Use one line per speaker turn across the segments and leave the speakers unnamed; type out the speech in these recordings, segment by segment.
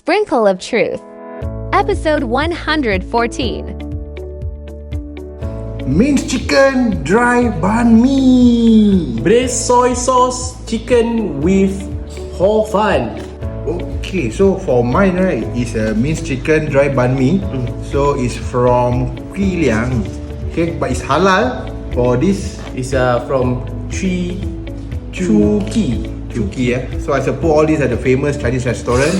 Sprinkle of Truth. Episode 114.
Minced chicken dry banh mi.
Braised soy sauce chicken with hor fun.
Okay, so for mine, right, is a minced chicken dry banh mi. So it's from Qui Lian. Okay, but it's halal. For this
It's from Qiu Kee.
Chew Kee, So I suppose all these are the famous Chinese restaurant.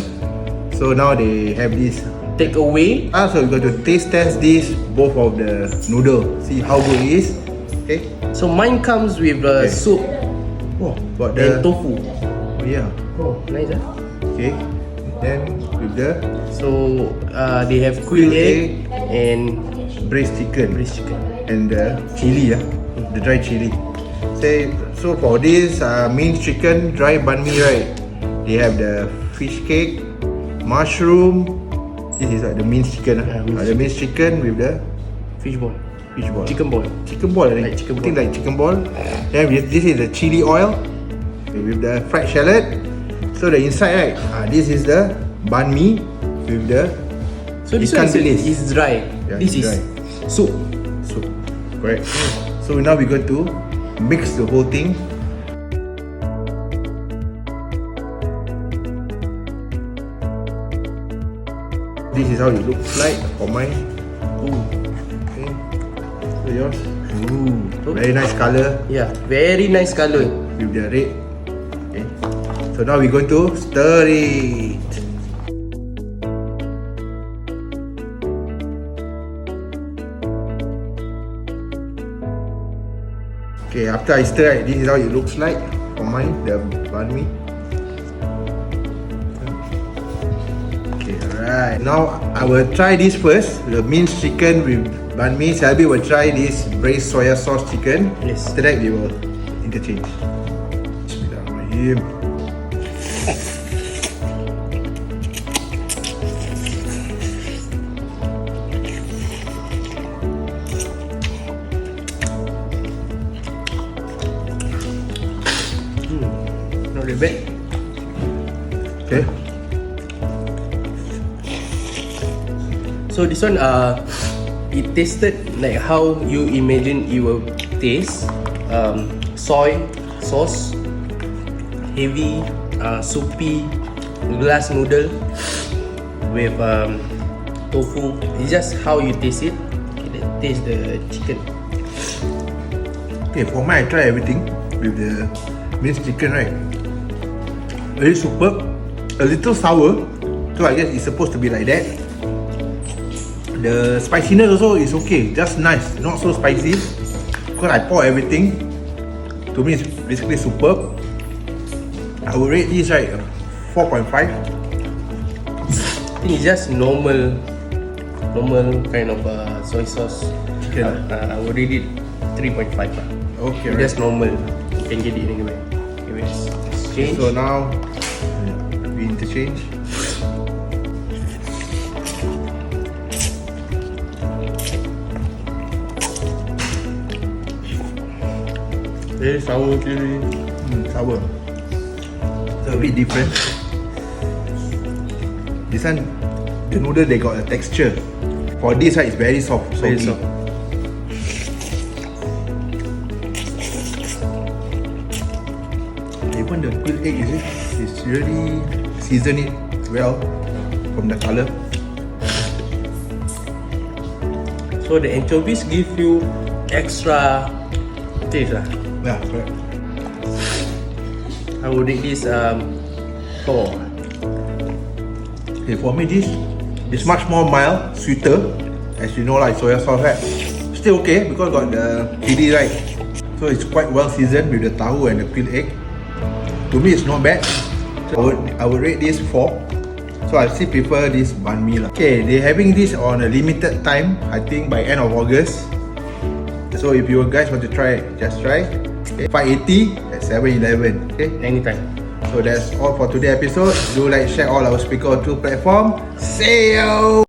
So now they have this.
Take away.
So we got to taste test this, both of the noodle. See how good it is. Okay.
So mine comes with soup
Oh, got
and
the
tofu.
Oh yeah.
Oh, nice.
Okay. Then with the
So they have quail egg and
braised chicken.
braised chicken.
And the chili, the dry chili. So for this minced chicken dry banh mi, right, they have the fish cake, mushroom. This is like the minced chicken. The minced chicken with the
Fish ball.
fish ball.
Chicken ball.
Chicken ball. I
Like chicken
think
ball.
like chicken ball. Then this is the chili oil with the fried shallot. So the inside, right, this is the banh mi with the
So this
ikan
one
bilis.
is dry.
Yeah,
This
it's
is
dry.
soup.
soup. Correct. So now we're going to mix the whole thing. This is how it looks like for mine. Okay. So yours. Very nice color
Yeah, very nice color.
with the red. Okay. So now we're going to stir it. Okay, after I stir, this is how it looks like for mine, the banh mi. Okay, alright. Now I will try this first, the minced chicken with banh mi. Selby will try this braised soya sauce chicken.
Yes.
After that, we will interchange. Bismillahirrahmanirrahim.
Not that bad.
Okay.
So this one it tasted like how you imagine it will taste. Soy sauce, heavy, soupy, glass noodle with tofu. It's just how you taste it. Okay, let's taste the chicken.
Okay, for mine, I try everything with the minced chicken, right? Very superb. A little sour, so I guess it's supposed to be like that. The spiciness also is okay, just nice, not so spicy. Because I pour everything. To me, it's basically superb. I would rate this, right, 4.5.
I think it's just normal kind of soy sauce.
Chicken.
I would rate it 3.5.
Okay,
It's
right.
just normal. You can get it anywhere. Okay, let's change.
So now we interchange.
Very sour chili.
Sour. So a bit different. This one, the noodle they got a texture. For this one, it's very soft.
Very
soggy.
soft.
Even the quail egg is really seasoned it well from the color.
So the anchovies give you extra taste.
Yeah, correct.
I would rate this 4.
Okay, for me this is much more mild, sweeter. As you know, like soya sauce, right? Still okay because got the chili, right? So it's quite well seasoned with the tahu and the quail egg. To me, it's not bad. So I would rate this 4. So I still prefer this banh mi lah. Okay, they're having this on a limited time. I think by end of August. So if you guys want to try it, just try. Okay, 580 at 7-Eleven. Okay.
Anytime.
So that's all for today's episode. Do like, share all our Speaker or Truth platform. See you!